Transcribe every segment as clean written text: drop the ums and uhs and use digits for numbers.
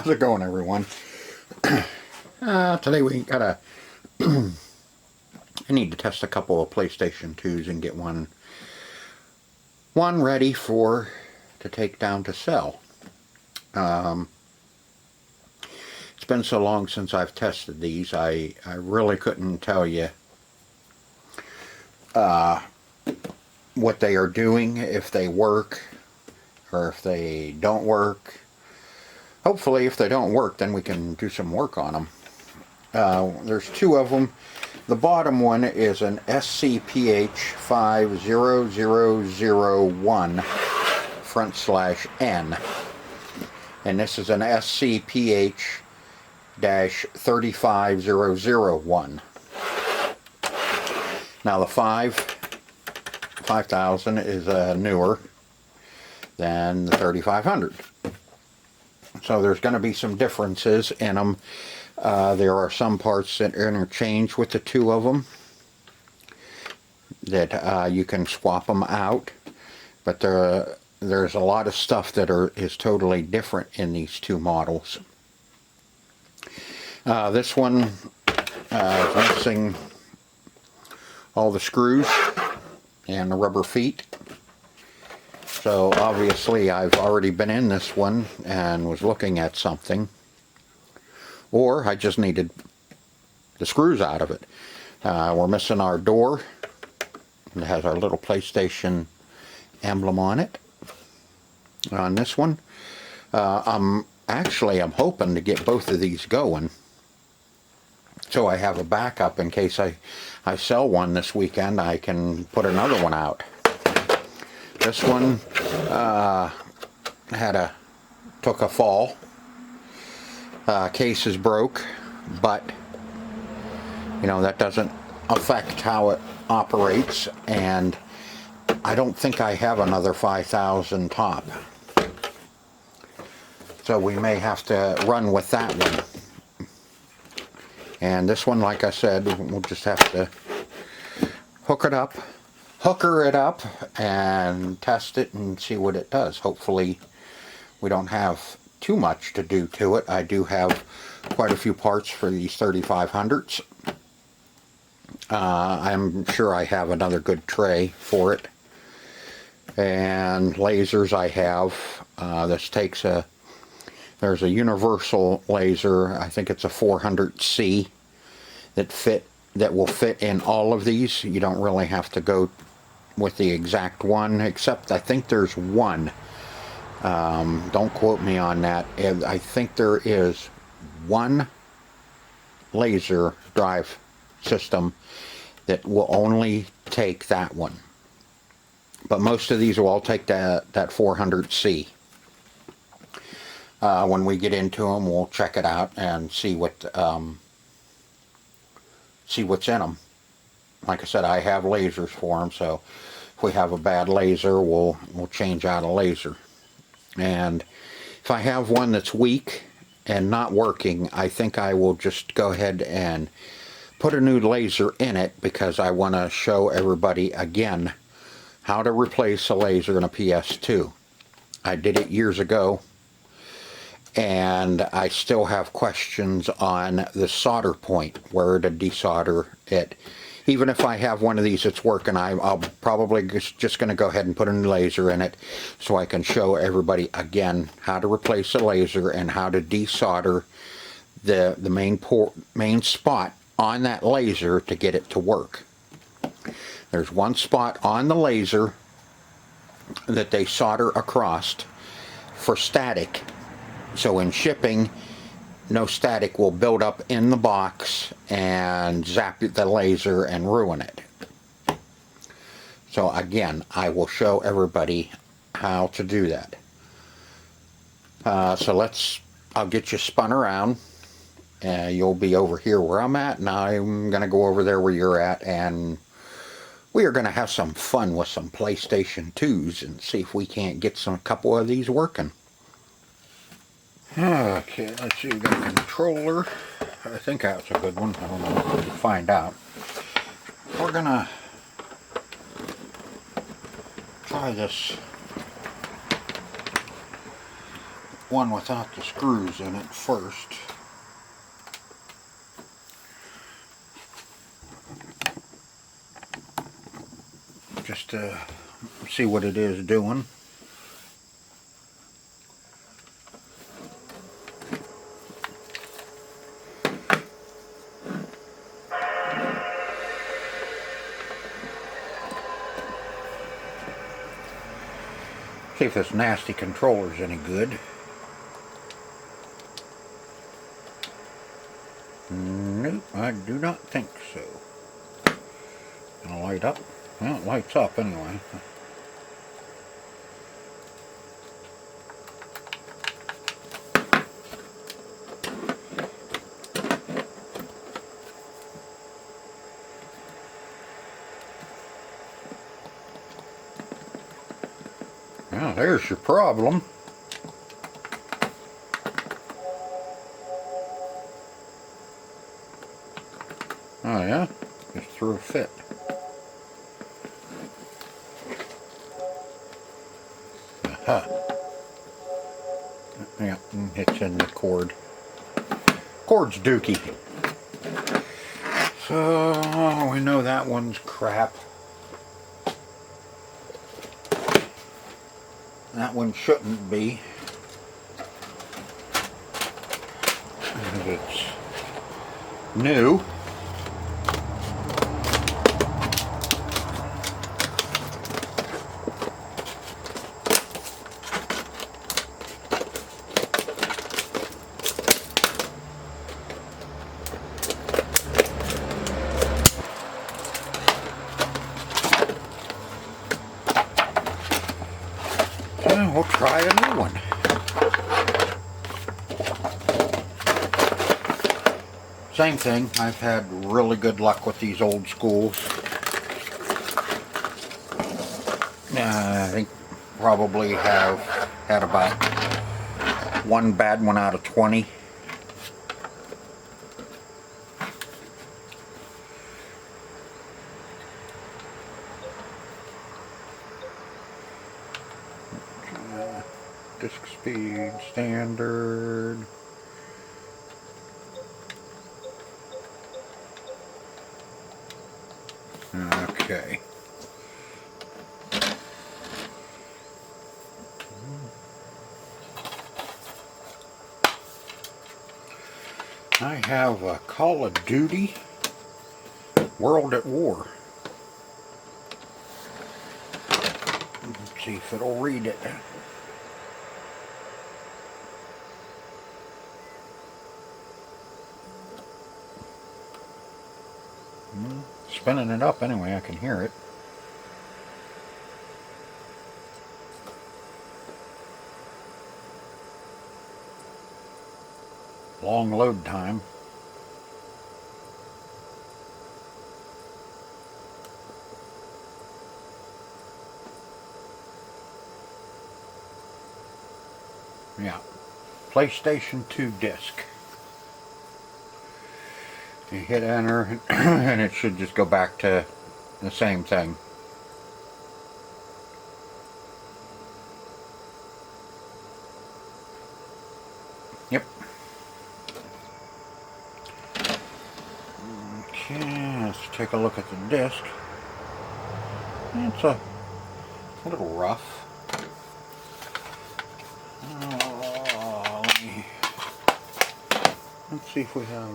How's it going, everyone? Today we got a I need to test a couple of PlayStation 2s and get one ready to take down to sell. It's been so long since I've tested these, I really couldn't tell you what they are doing, if they work or if they don't work. Hopefully if they don't work, then we can do some work on them. There's two of them. The bottom one is an SCPH50001/N, and this is an SCPH-35001. Now the 5000 is newer than the 3500. So there's going to be some differences in them. There are some parts that interchange with the two of them, that you can swap them out, but there's a lot of stuff that is totally different in these two models. This one is missing all the screws and the rubber feet. So obviously I've already been in this one and was looking at something, or I just needed the screws out of it. We're missing our door. It has our little PlayStation emblem on it. On this one, I'm hoping to get both of these going, so I have a backup in case I sell one this weekend. I can put another one out. This one took a fall. Case is broke, but you know, that doesn't affect how it operates, and I don't think I have another 5000 top, so we may have to run with that one. And this one, like I said, we'll just have to hooker it up and test it and see what it does. Hopefully we don't have too much to do to it. I do have quite a few parts for these 3500s. I'm sure I have another good tray for it. And lasers I have. There's a universal laser, I think it's a 400C, that will fit in all of these. You don't really have to go with the exact one, except I think there's one. Don't quote me on that. I think there is one laser drive system that will only take that one. But most of these will all take that 400C. When we get into them, we'll check it out and see what's in them. Like I said, I have lasers for them, so if we have a bad laser, we'll change out a laser. And if I have one that's weak and not working, I think I will just go ahead and put a new laser in it, because I want to show everybody again how to replace a laser in a PS2. I did it years ago, and I still have questions on the solder point, where to desolder it. Even if I have one of these that's working, I'll probably just going to go ahead and put a new laser in it, so I can show everybody again how to replace the laser and how to desolder the main spot on that laser to get it to work. There's one spot on the laser that they solder across for static. So in shipping, no static will build up in the box and zap the laser and ruin it. So again, I will show everybody how to do that. I'll get you spun around. You'll be over here where I'm at, and I'm going to go over there where you're at, and we are going to have some fun with some PlayStation 2s and see if we can't get a couple of these working. Okay, let's see, we got a controller. I think that's a good one. I don't know. We'll find out. We're going to try this one without the screws in it first. Just to see what it is doing. See if this nasty controller's any good. Nope, I do not think so. Gonna light up? Well, it lights up anyway. Well, there's your problem. Oh yeah? Just threw a fit. Aha. Yeah, it's in the cord. Cord's dookie. So, we know that one's crap. That one shouldn't be. It's new. We'll try a new one. Same thing, I've had really good luck with these old schools. I think probably have had about one bad one out of 20. Disc speed, standard. Okay. I have a Call of Duty World at War. Let's see if it'll read it. Spinning it up anyway, I can hear it. Long load time. Yeah, PlayStation 2 disc. You hit enter and it should just go back to the same thing. Yep. Okay, let's take a look at the disc. It's a little rough. Let's see if we have...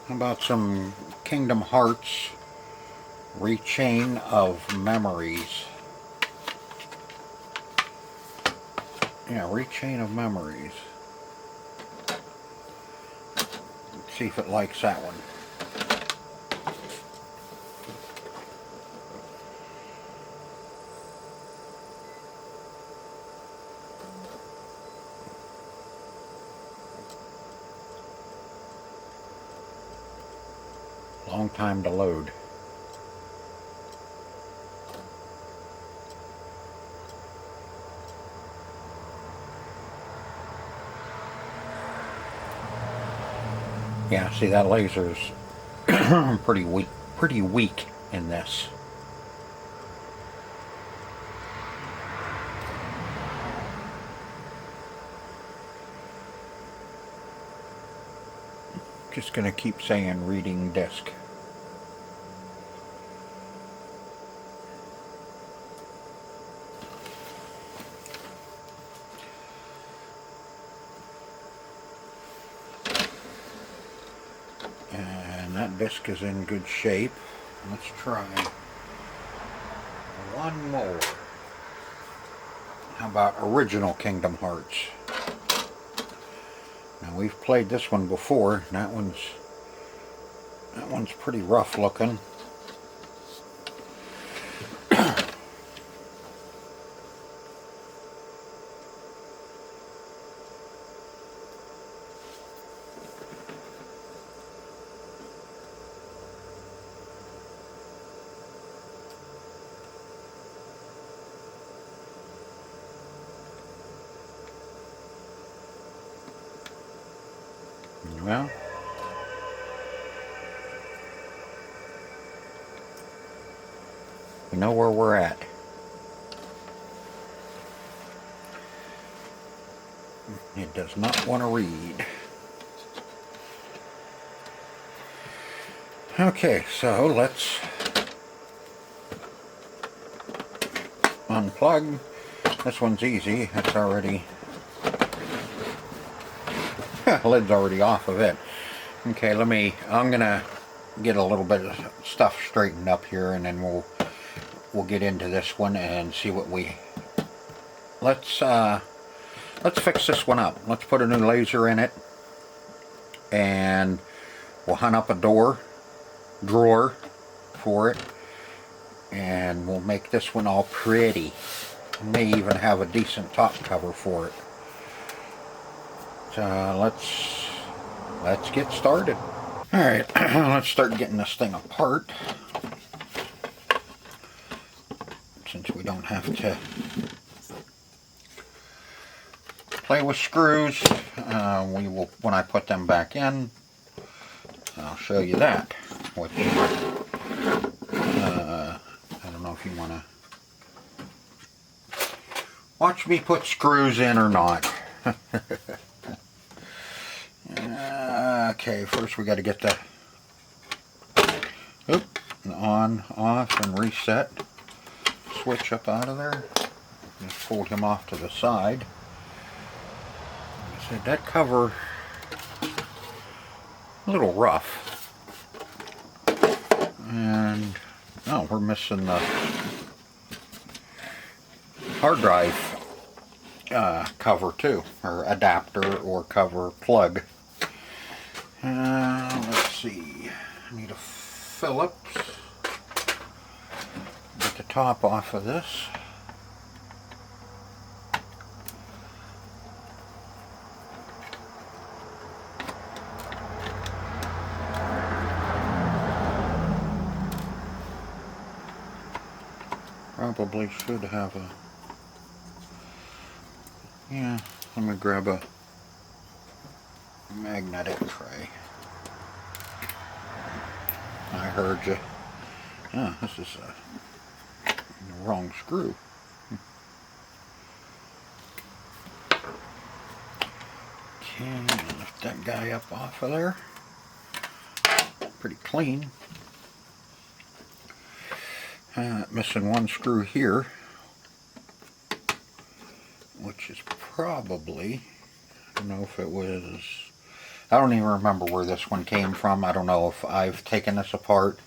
How about some Kingdom Hearts Rechain of Memories? Yeah, Rechain of Memories. Let's see if it likes that one. Long time to load. Yeah, see, that laser's pretty weak in this. Just going to keep saying reading disk. And that disc is in good shape. Let's try one more. How about original Kingdom Hearts? Now we've played this one before. That one's pretty rough looking. Well, we know where we're at. It does not want to read. Okay, so let's unplug. This one's easy. It's already... lid's already off of it. Okay, I'm gonna get a little bit of stuff straightened up here, and then we'll get into this one and see what we... Let's fix this one up. Let's put a new laser in it, and we'll hunt up a drawer for it, and we'll make this one all pretty. May even have a decent top cover for it. Let's get started. Alright, let's start getting this thing apart. Since we don't have to play with screws, we will, when I put them back in, I'll show you that. Which, I don't know if you want to watch me put screws in or not. Okay, first we got to get the on, off, and reset switch up out of there. Just fold him off to the side. Like I said, that cover a little rough. And oh, we're missing the hard drive cover too, or adapter or cover plug. Let's see, I need a Phillips. Get the top off of this. Probably should have a... Yeah, let me grab a magnetic tray. I heard you. Oh, this is the wrong screw. Okay, lift that guy up off of there. Pretty clean. Missing one screw here, which is probably, I don't know if it was, I don't even remember where this one came from. I don't know if I've taken this apart.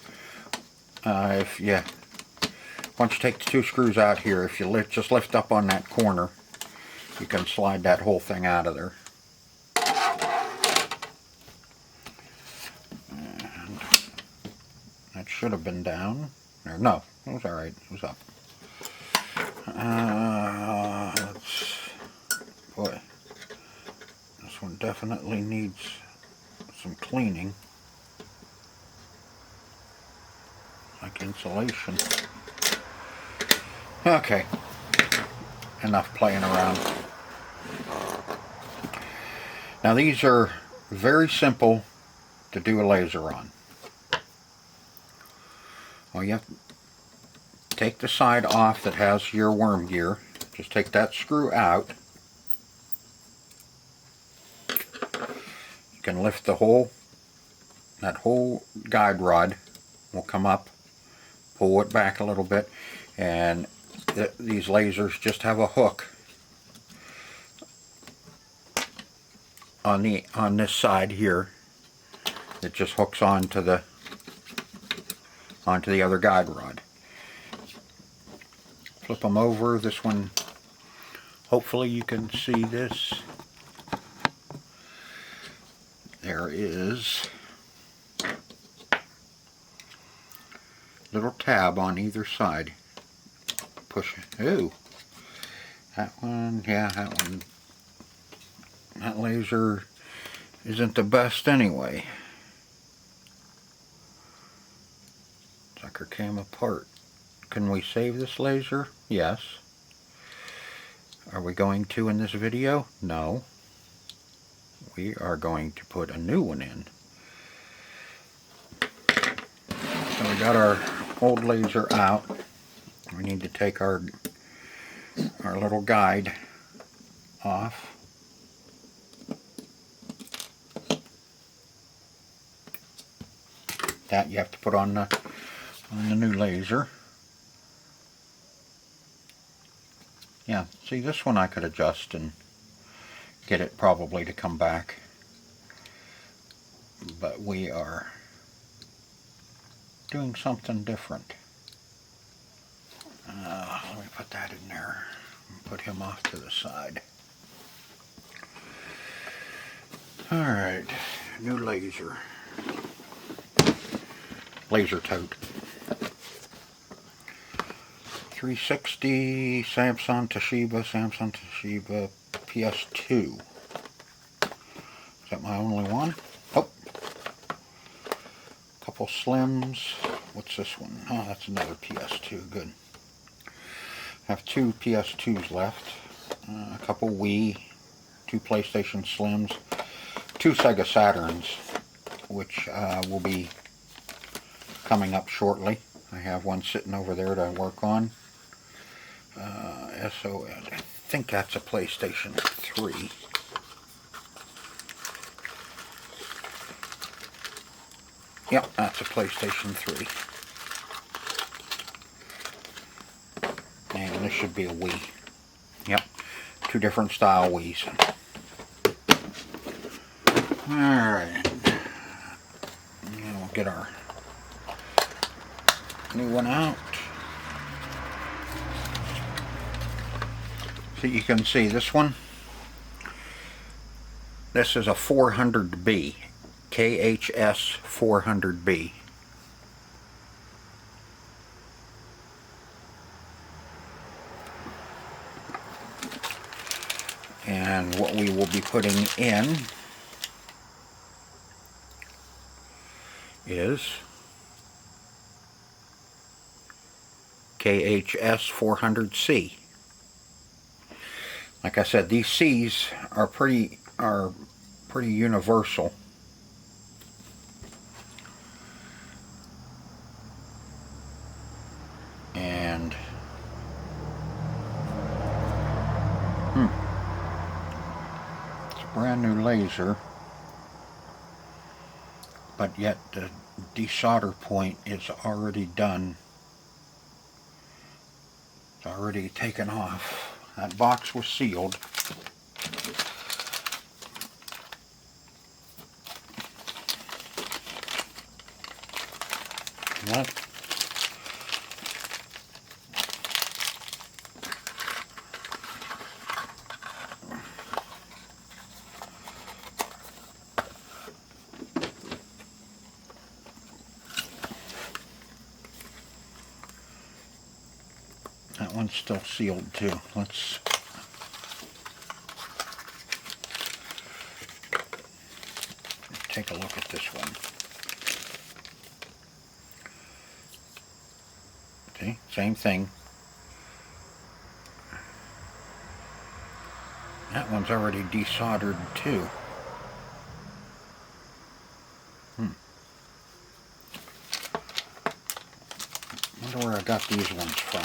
Once you take the two screws out here, if you just lift up on that corner, you can slide that whole thing out of there. And that should have been down. Or no, it was alright. It was up. Boy, this one definitely needs some cleaning. Like insulation. Okay, enough playing around. Now these are very simple to do a laser on. Well, you have to take the side off that has your worm gear. Just take that screw out. You can lift the whole that whole guide rod will come up, pull it back a little bit, and these lasers just have a hook on this side here. It just hooks onto the other guide rod. Flip them over. This one, hopefully you can see this. There is a little tab on either side. Push it. Ooh, that one, yeah, that one. That laser isn't the best anyway. Sucker came apart. Can we save this laser? Yes. Are we going to in this video? No. We are going to put a new one in. So we got our old laser out. We need to take our little guide off. That you have to put on the new laser. Yeah, see, this one I could adjust and get it probably to come back. But we are doing something different. Let me put that in there and put him off to the side. Alright, new laser. Laser tote. 360 Samsung Toshiba PS2. Is that my only one? Oh, couple Slims. What's this one? Oh, that's another PS2. Good. I have 2 PS2s left. A couple Wii, 2 PlayStation Slims, 2 Sega Saturns, which will be coming up shortly. I have one sitting over there to work on. SOS. I think that's a PlayStation 3. Yep, that's a PlayStation 3. And this should be a Wii. Yep, 2 different style Wiis. Alright. And we'll get our new one out. So you can see this one. This is a 400B. KHS 400B. And what we will be putting in is KHS 400C. Like I said, these C's are pretty universal. And it's a brand new laser, but yet the desolder point is already done. It's already taken off. That box was sealed. That one's still sealed too. Let's take a look at this one. See, same thing. That one's already desoldered too. Wonder where I got these ones from.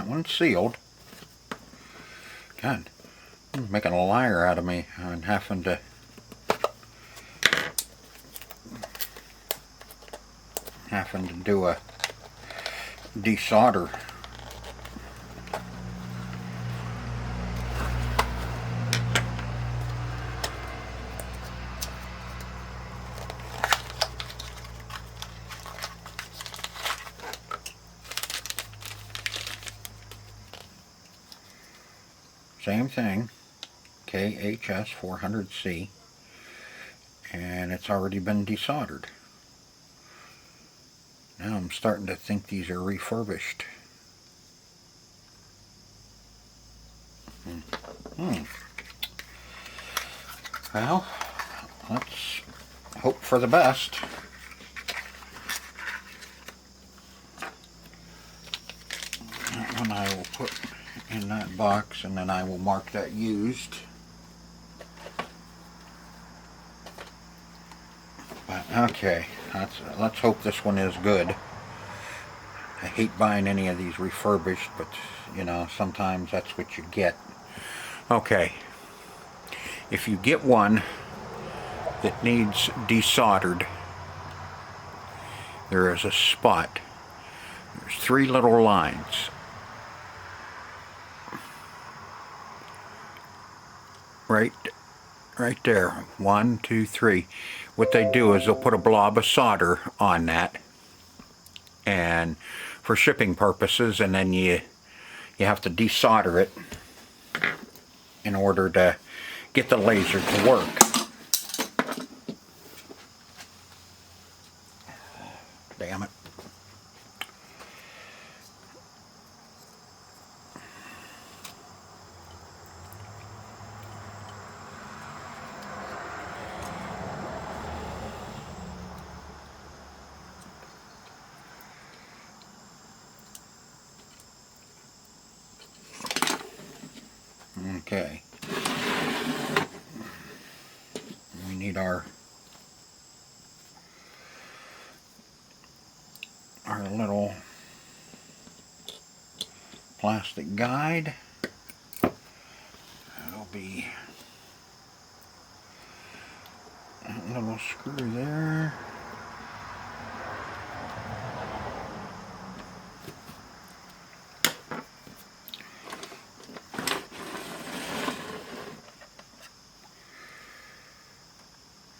one's sealed. God, you're making a liar out of me. I'm having to do a desolder. Same thing, KHS 400C, and it's already been desoldered. Now I'm starting to think these are refurbished. Well, let's hope for the best. That one I will put in that box, and then I will mark that used. But okay, let's hope this one is good. I hate buying any of these refurbished, but you know, sometimes that's what you get. Okay, if you get one that needs desoldered, there is a spot. There's 3 little lines. Right there. 1, 2, 3. What they do is they'll put a blob of solder on that, and for shipping purposes, and then you have to desolder it in order to get the laser to work. Damn it. Okay. We need our little plastic guide. That'll be a little screw there.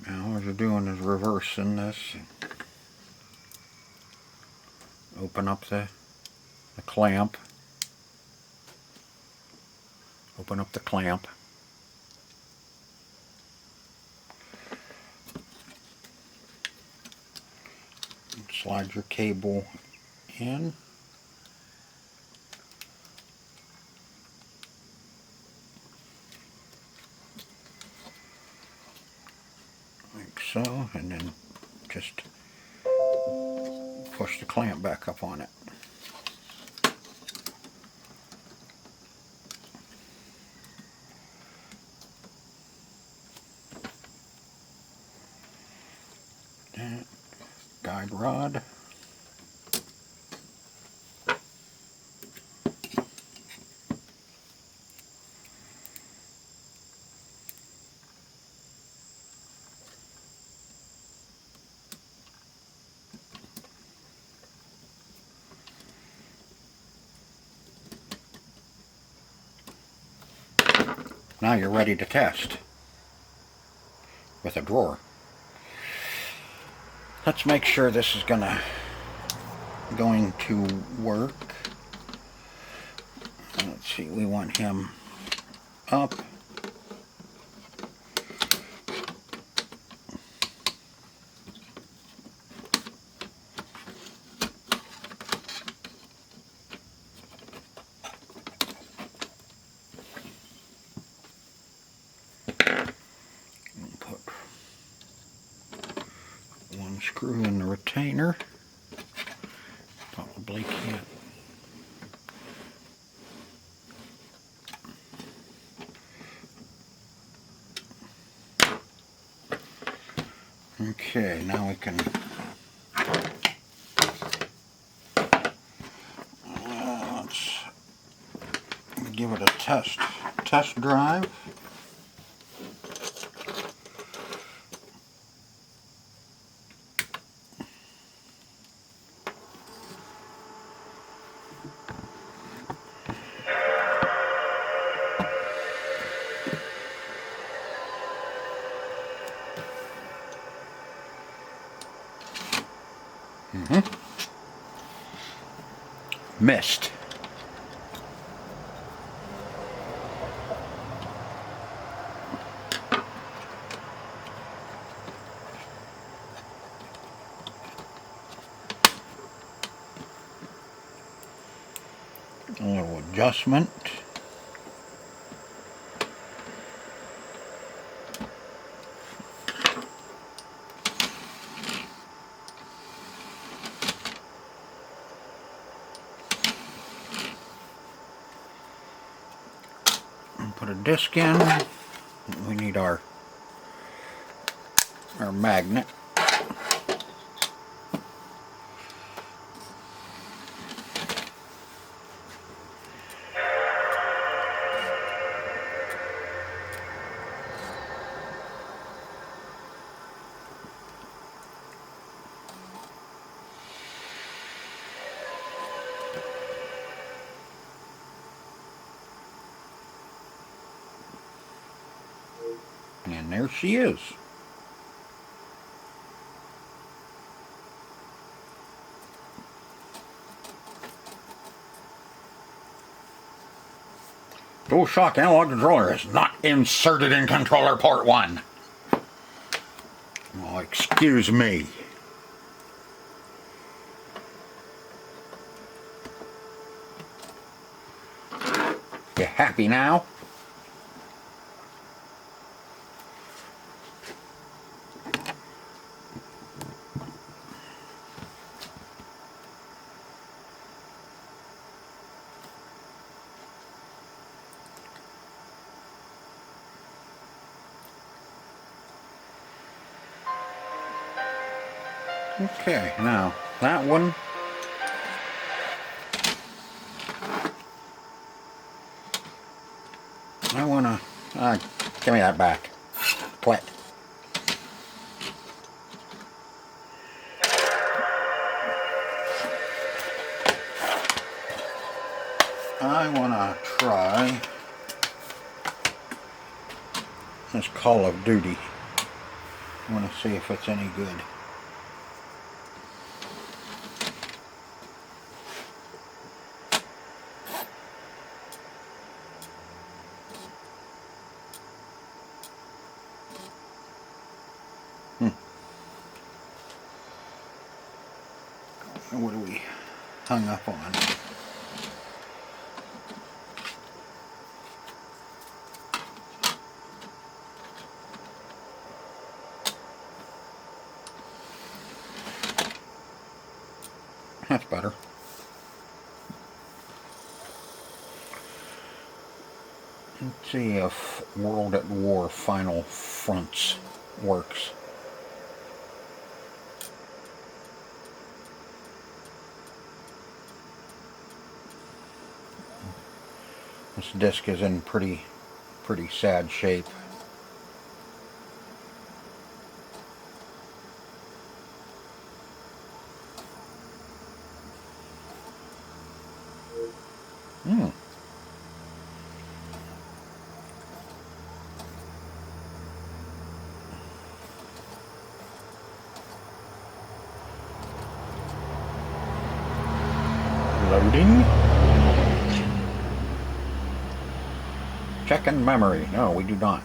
Now what we're doing is reversing this. Open up the clamp. Open up the clamp. Slide your cable in. Like so, and then just push the clamp back up on it. That guide rod. Now you're ready to test with a drawer. Let's make sure this is going to work. Let's see, we want him up. Put one screw in the retainer. Probably can't. Okay, now we can let's test drive. Missed. A little adjustment. Put a disc in. We need our magnet. And there she is. DualShock analog controller is not inserted in controller port 1. Oh, excuse me. You happy now? Okay, now that one. I wanna give me that back. Quit. I wanna try this Call of Duty. I wanna see if it's any good. What are we hung up on? That's better. Let's see if World at War Final Fronts works. This disc is in pretty sad shape. Loading. Checking memory. No, we do not.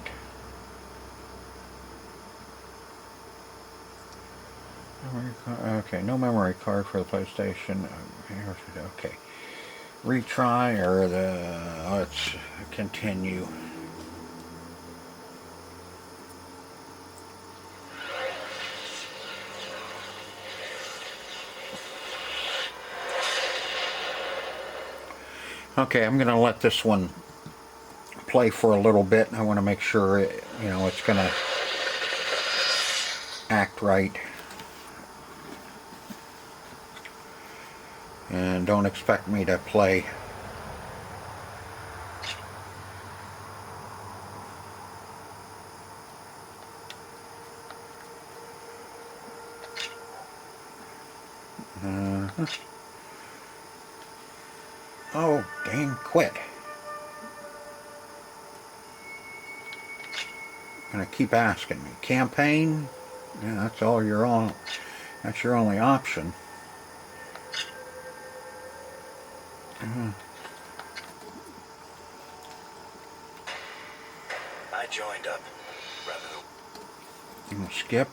Okay, no memory card for the PlayStation. Okay. Retry or let's continue. Okay, I'm going to let this one play for a little bit. I want to make sure it's going to act right. And don't expect me to play Oh, dang, quit. Gonna keep asking me. Campaign? Yeah, that's all you're on. That's your only option. I joined up. You gonna skip?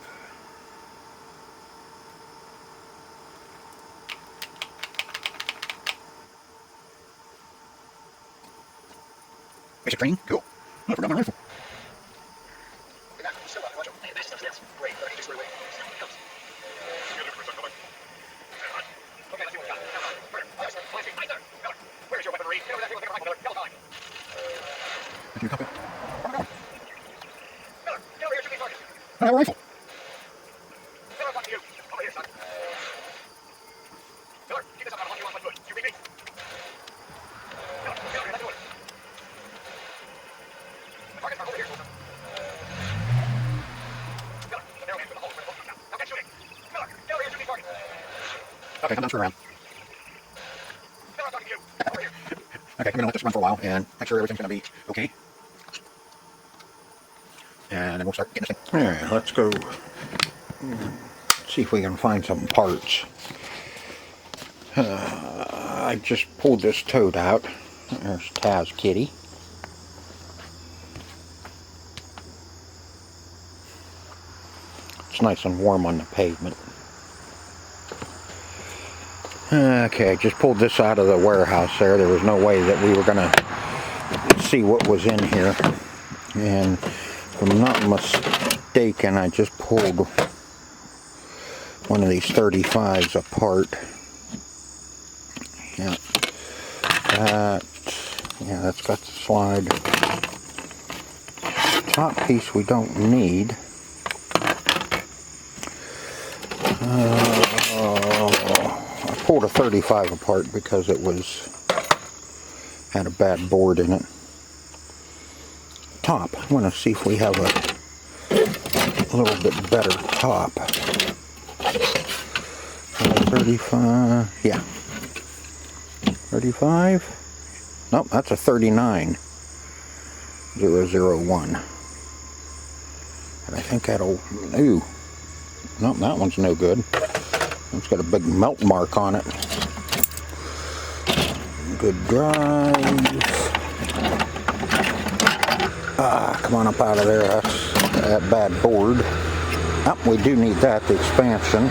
Basic training? Cool. I forgot my rifle. Thank you, copy. I have a rifle. Okay, come down, turn around. Okay, I'm gonna let this run for a while and make sure everything's gonna be okay. And then we'll start getting this thing. Alright, let's go see if we can find some parts. I just pulled this toad out. There's Taz Kitty. It's nice and warm on the pavement. Okay, I just pulled this out of the warehouse there. There was no way that we were going to see what was in here. And if I'm not mistaken, I just pulled one of these 35s apart. Yeah, that's got the slide. Top piece we don't need. I pulled a 35 apart because it had a bad board in it. Top. I want to see if we have a little bit better top. 35. Yeah. 35. Nope, that's a 39. 001. And I think that'll. Ooh. Nope, that one's no good. It's got a big melt mark on it. Good drive. Come on up out of there. That's that bad board. Oh, we do need that, the expansion.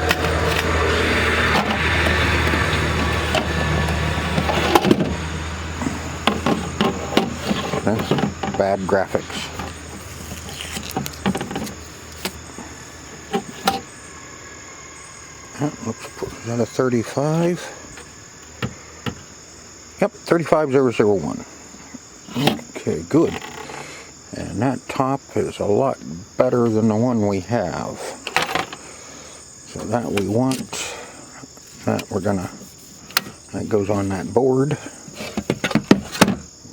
That's bad graphics. Is that a 35? Yep, 35001. Okay, good. And that top is a lot better than the one we have. So that we want. That that goes on that board.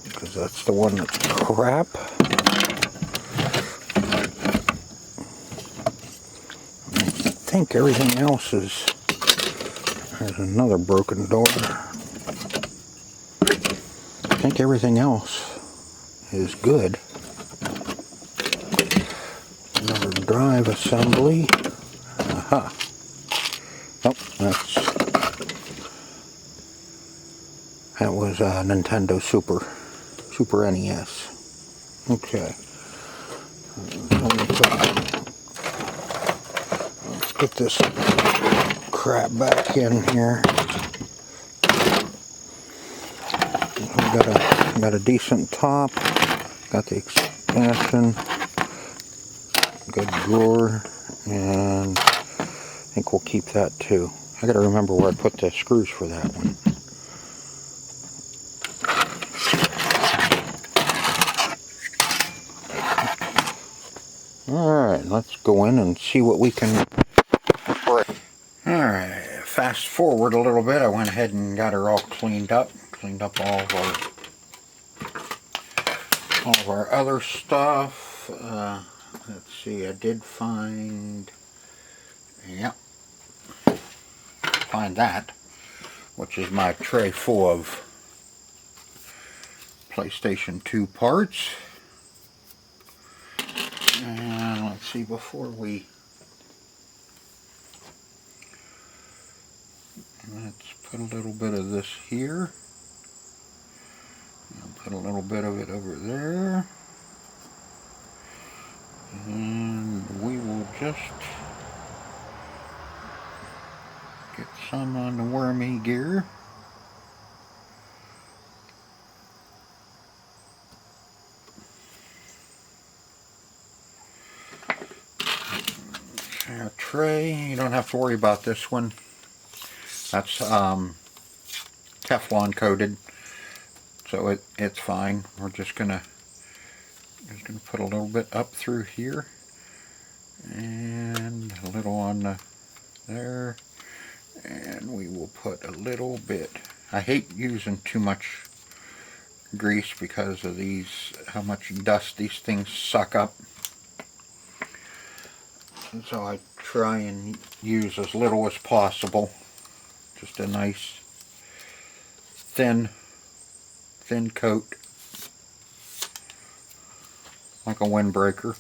Because that's the one that's crap. I think everything else is. There's another broken door. I think everything else is good. Another drive assembly. Aha. Nope, that was a Nintendo Super NES. Okay. Let's get this crap back in here. We got a decent top. Got the expansion. Good drawer, and I think we'll keep that too. I gotta remember where I put the screws for that one. Alright, let's go in and see what we can break. Alright, fast forward a little bit. I went ahead and got her all cleaned up. Cleaned up all of our other stuff. Let's see, I did find, yep, find that. which is my tray full of PlayStation 2 parts. And let's see, before we... Let's put a little bit of this here. I'll put a little bit of it over there. And we will just get some on the wormy gear. Our tray, you don't have to worry about this one. That's Teflon coated, so it's fine. We're just gonna put a little bit up through here, and a little on there, and we will put a little bit. I hate using too much grease because of how much dust these things suck up. And so I try and use as little as possible. Just a nice thin coat, like a windbreaker.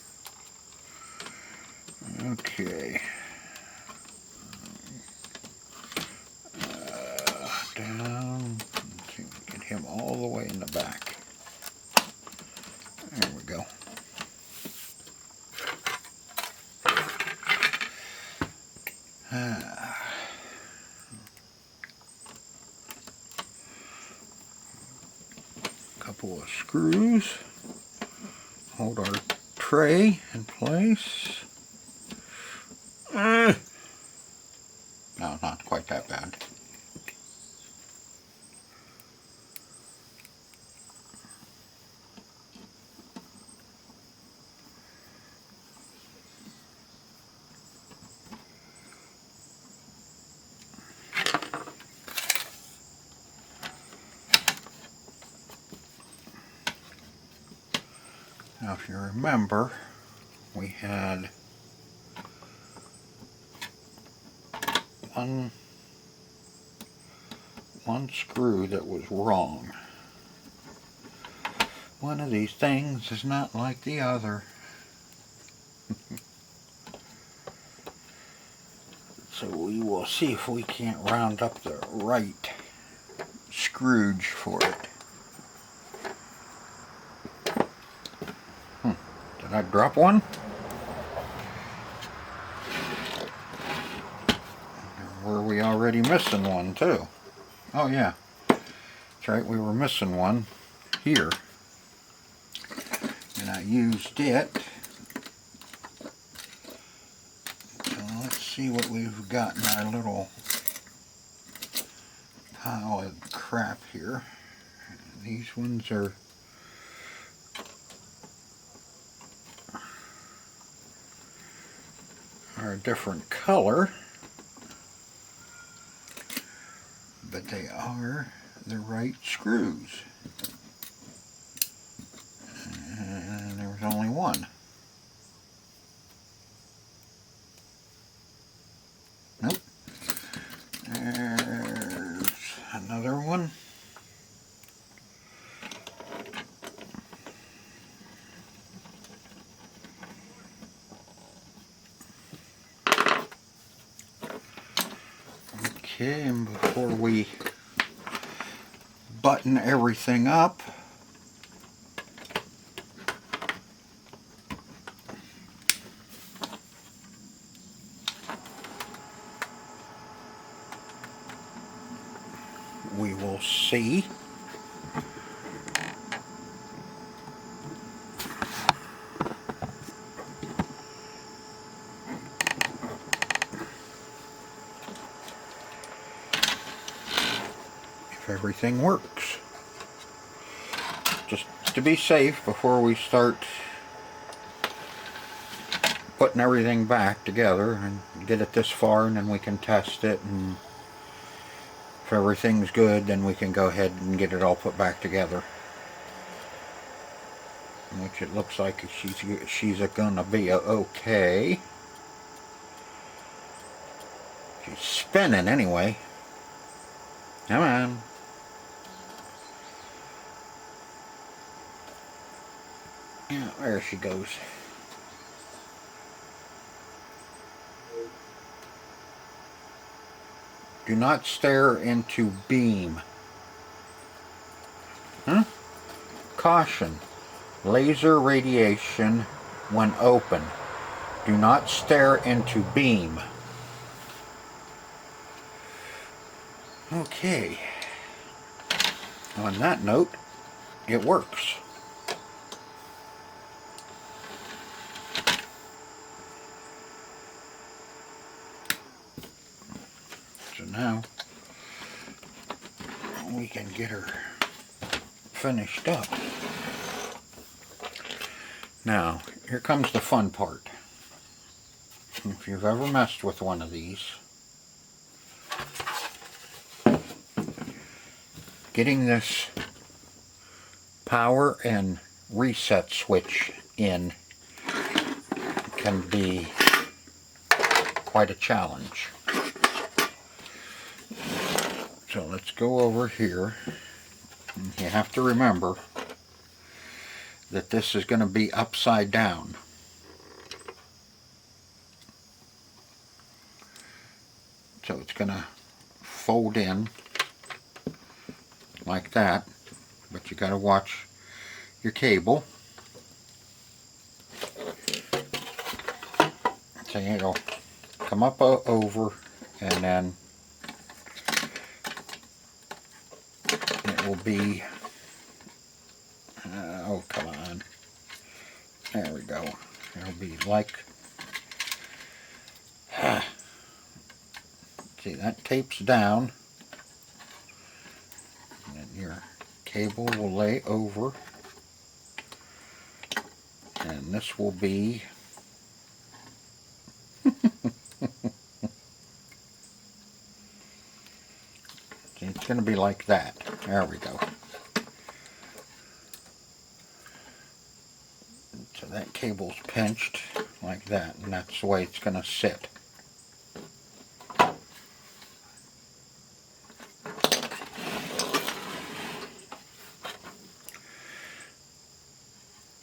Okay. Down. Let's see if we can get him all the way in the back. There we go. Couple of screws hold our tray in place. No, not quite that bad. Now, if you remember, we had one screw that was wrong. One of these things is not like the other. So we will see if we can't round up the right scrooge for it. Did I drop one? Were we already missing one too? Oh yeah, that's right, we were missing one here. And I used it. So let's see what we've got in our little pile of crap here. These ones are a different color, but they are the right screws. And there was only one. Nope. There's another one. Okay, and before we button everything up, we will see if everything works. Just to be safe before we start putting everything back together and get it this far, and then we can test it, and if everything's good then we can go ahead and get it all put back together, which it looks like she's gonna be okay. She's spinning anyway. Come on. Yeah, there she goes. Do not stare into beam. Huh? Caution. Laser radiation when open. Do not stare into beam. Okay. On that note, it works. So now we can get her finished up. Now, here comes the fun part. If you've ever messed with one of these, getting this power and reset switch in can be quite a challenge. So let's go over here. You have to remember that this is going to be upside down. So it's going to fold in like that, but you got to watch your cable. So it'll come up over, and then it will be, oh come on, there we go, it'll be like, see, that tapes down, and then your cable will lay over, and this will be it's going to be like that. There we go. So that cable's pinched like that, and that's the way it's going to sit.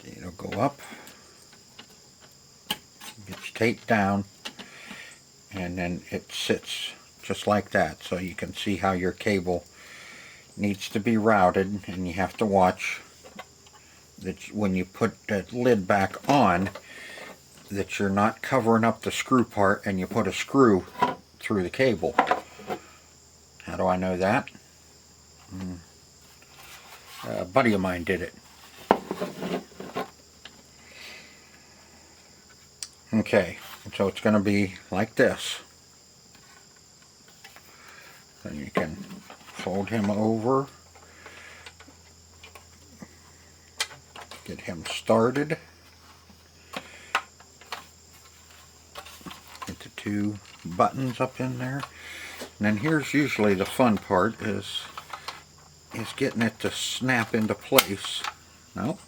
It'll go up, gets taped down, and then it sits just like that. So you can see how your cable needs to be routed, and you have to watch that when you put that lid back on, that you're not covering up the screw part and you put a screw through the cable. How do I know that? A buddy of mine did it. Okay, so it's going to be like this. Then you can fold him over, get him started, get the two buttons up in there, and then here's usually the fun part, is getting it to snap into place. Nope,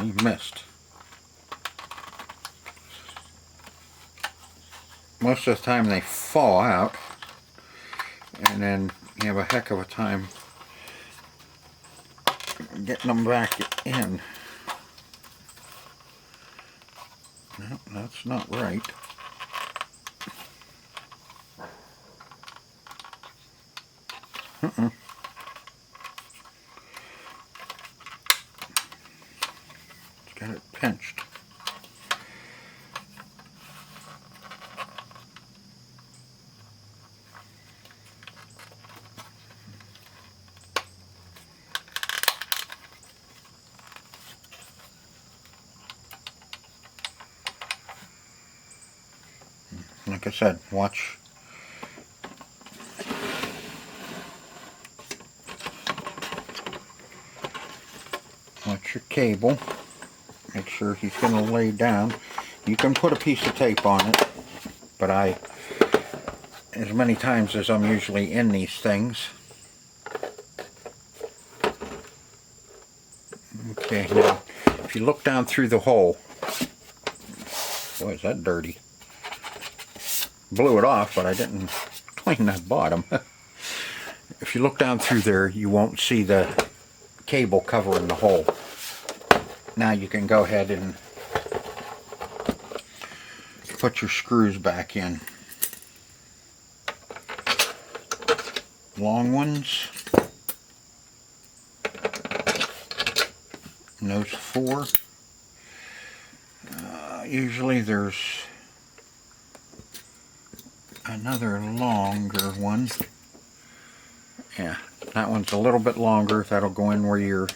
you missed. Most of the time they fall out, and then you have a heck of a time getting them back in. No, that's not right. It's got it pinched. Like I said, watch your cable. Make sure he's going to lay down. You can put a piece of tape on it, but as many times as I'm usually in these things. Okay, now if you look down through the hole, boy, is that dirty. Blew it off, but I didn't clean that bottom. if you look down through there, you won't see the cable covering the hole. Now you can go ahead and put your screws back in. Long ones. And those 4. Usually there's another longer one. Yeah, that one's a little bit longer. That'll go in where your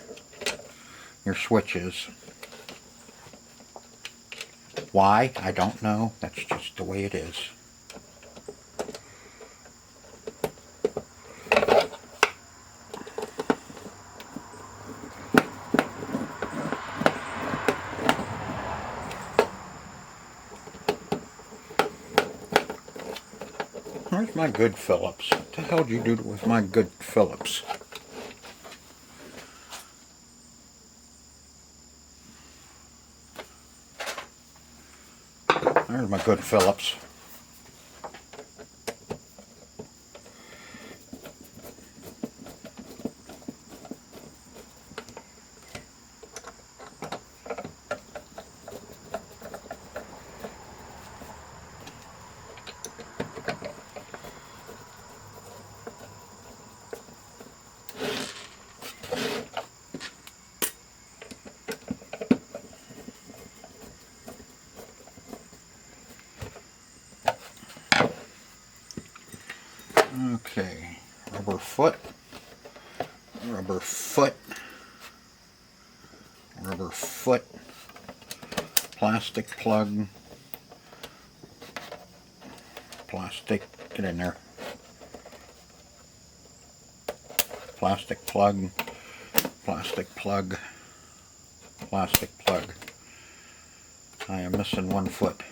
switch is. Why? I don't know. That's just the way it is. Where's my good Phillips? What the hell did you do with my good Phillips? There's my good Phillips. Okay, rubber foot, rubber foot, rubber foot, plastic plug, plastic, get in there, plastic plug, plastic plug, plastic plug. I am missing one foot.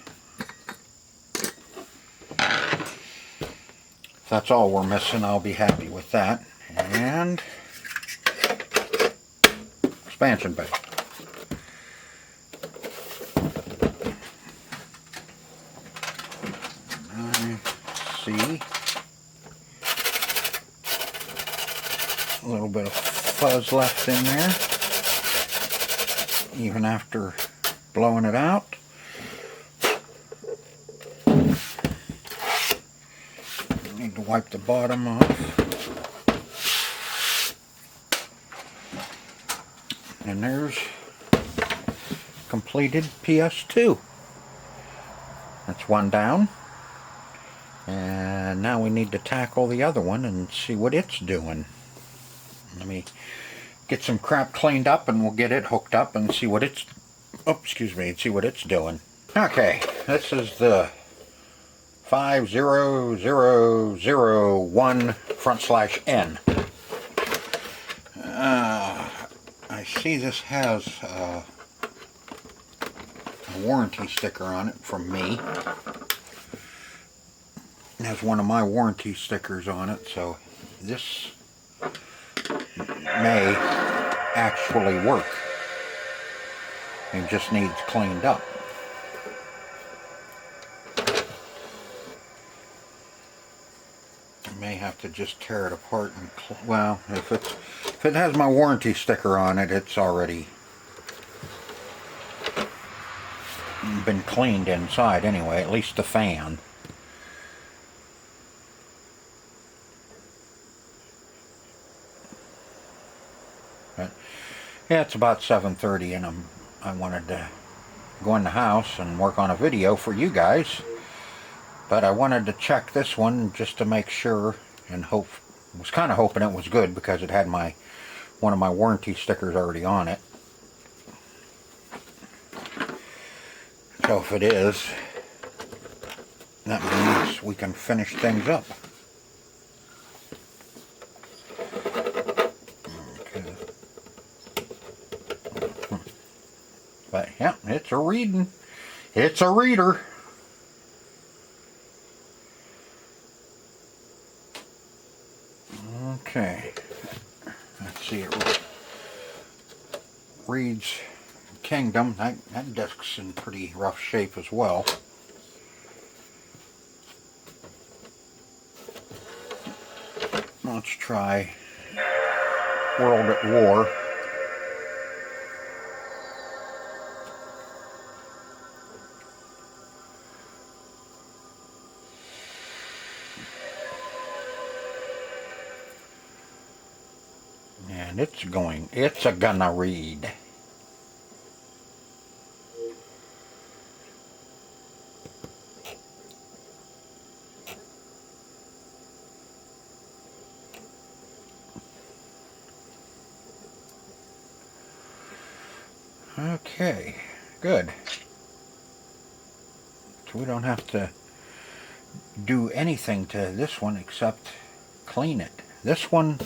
If that's all we're missing, I'll be happy with that. And expansion bay. I see a little bit of fuzz left in there, even after blowing it out. Need to wipe the bottom off. And there's completed PS2. That's one down. And now we need to tackle the other one and see what it's doing. Let me get some crap cleaned up and we'll get it hooked up and see what it's, oh, excuse me, and see what it's doing. Okay, this is the 50001/N. I see this has a warranty sticker on it from me. It has one of my warranty stickers on it, so this may actually work. It just needs cleaned up. May have to just tear it apart and well, if it has my warranty sticker on it, it's already been cleaned inside anyway, at least the fan. But yeah, it's about 7:30 and I wanted to go in the house and work on a video for you guys. But I wanted to check this one just to make sure and hope, was kind of hoping it was good because it had one of my warranty stickers already on it. So if it is, that means we can finish things up. Okay. But yeah, it's a reading. It's a reader. Okay, let's see, it reads Kingdom. That disc's in pretty rough shape as well. Well, Let's try World at War. And it's gonna read. Okay, good. So we don't have to do anything to this one except clean it. This one,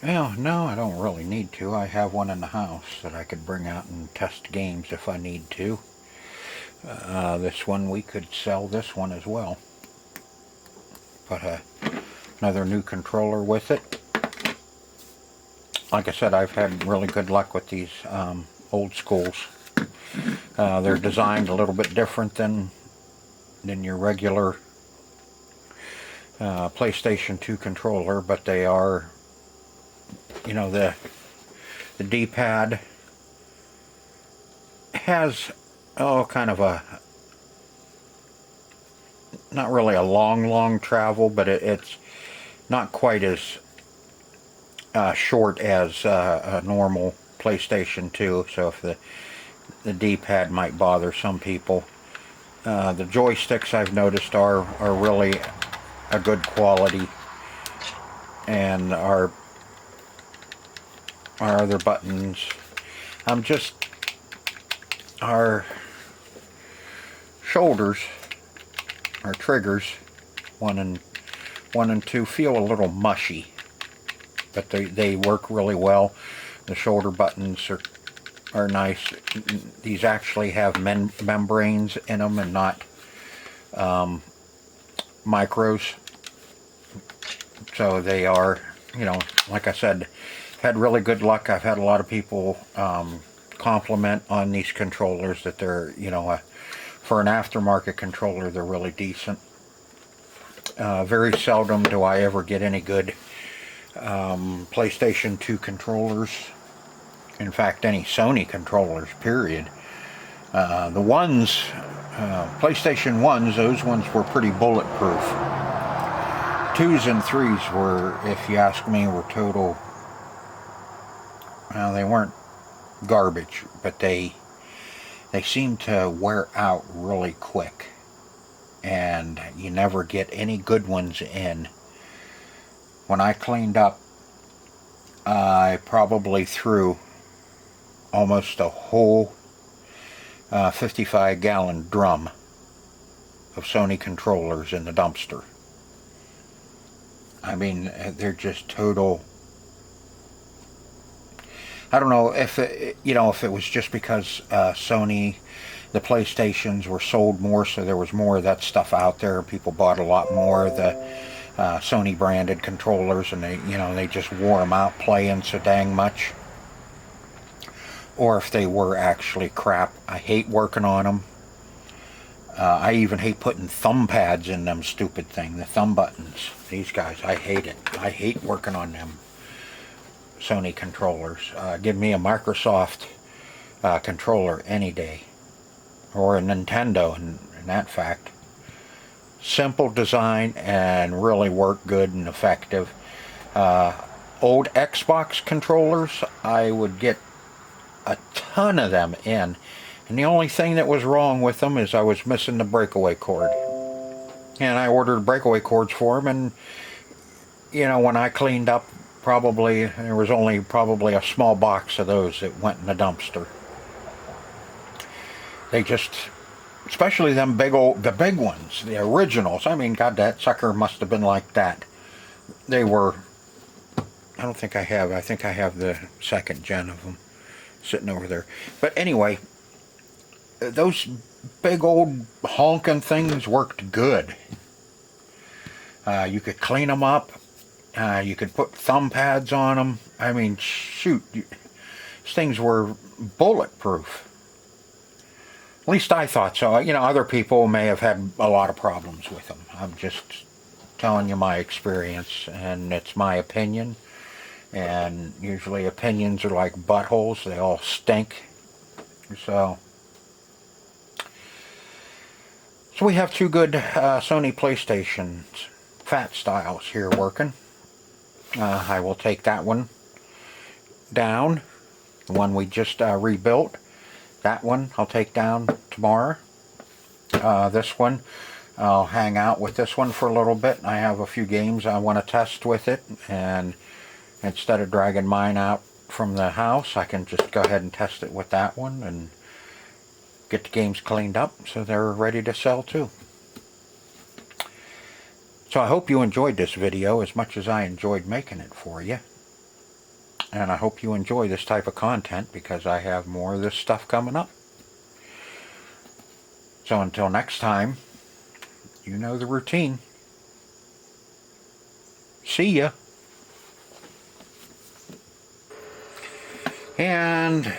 well, no, I don't really need to. I have one in the house that I could bring out and test games if I need to. This one, we could sell this one as well. Put another new controller with it. Like I said, I've had really good luck with these old schools. They're designed a little bit different than your regular PlayStation 2 controller, but they are, you know, the D-pad has kind of a, not really a long travel, but it's not quite as short as a normal PlayStation 2, so if the D-pad might bother some people. The joysticks, I've noticed, are really a good quality, and our other buttons, our shoulders, our triggers, 1 and 2 feel a little mushy, but they work really well. The shoulder buttons are nice. These actually have membranes in them and not micros. So they are, you know, like I said, had really good luck. I've had a lot of people compliment on these controllers that they're, you know, for an aftermarket controller, they're really decent. Very seldom do I ever get any good PlayStation 2 controllers. In fact, any Sony controllers, period. The ones, PlayStation 1s, those ones were pretty bulletproof. 2s and 3s were, if you ask me, were total, well, they weren't garbage, but they seem to wear out really quick. And you never get any good ones in. When I cleaned up, I probably threw almost a whole 55-gallon drum of Sony controllers in the dumpster. I mean, they're just total. I don't know if it, you know, if it was just because Sony, the PlayStations were sold more, so there was more of that stuff out there. People bought a lot more of the Sony branded controllers, and they just wore them out playing so dang much. Or if they were actually crap. I hate working on them. I even hate putting thumb pads in them stupid thing, the thumb buttons. These guys, I hate it. I hate working on them Sony controllers. Give me a Microsoft controller any day, or a Nintendo in that fact. Simple design and really work good and effective. Old Xbox controllers, I would get a ton of them in, and the only thing that was wrong with them is I was missing the breakaway cord, and I ordered breakaway cords for them, and you know, when I cleaned up, probably there was only probably a small box of those that went in the dumpster. They just, especially them the big ones, the originals, I mean, God, that sucker must have been like that. They were, I don't think I think I have the second gen of them sitting over there. But anyway, those big old honking things worked good. You could clean them up. You could put thumb pads on them. I mean, shoot, these things were bulletproof. At least I thought so. You know, other people may have had a lot of problems with them. I'm just telling you my experience, and it's my opinion. And usually opinions are like buttholes, they all stink. So we have two good Sony PlayStation fat styles here working. I will take that one down, the one we just rebuilt. That one I'll take down tomorrow. This one, I'll hang out with this one for a little bit. I have a few games I want to test with it, and instead of dragging mine out from the house, I can just go ahead and test it with that one and get the games cleaned up so they're ready to sell too. So I hope you enjoyed this video as much as I enjoyed making it for you. And I hope you enjoy this type of content, because I have more of this stuff coming up. So until next time, you know the routine. See ya. And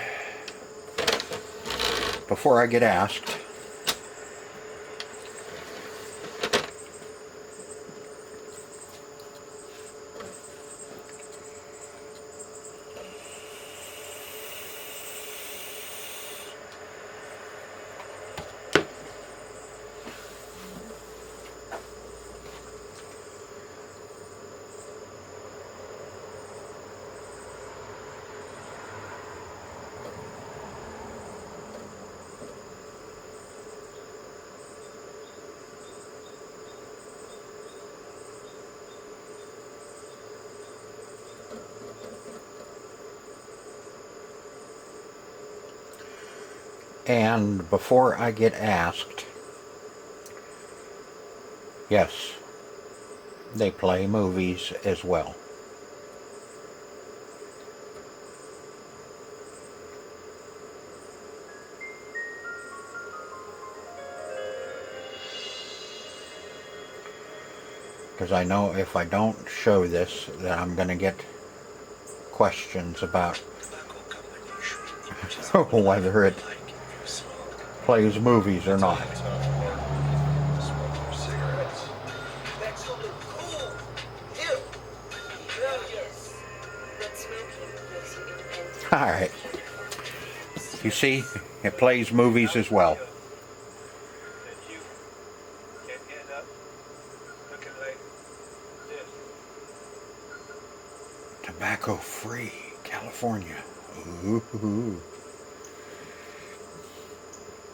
before I get asked, yes, they play movies as well. Because I know if I don't show this, that I'm going to get questions about whether it plays movies or not. Alright. You see, it plays movies as well. Tobacco free, California. Ooh.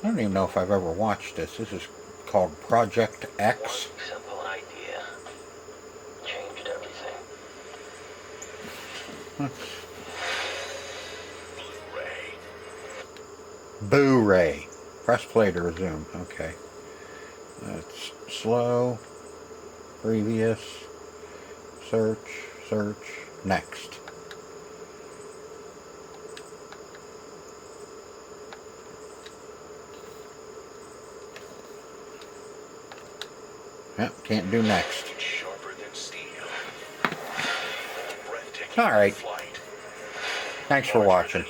I don't even know if I've ever watched this. This is called Project X. One simple idea changed everything. Blu-ray. Press play to resume. Okay. That's slow. Previous. Search. Next. Yep, can't do next. Alright. Thanks for watching.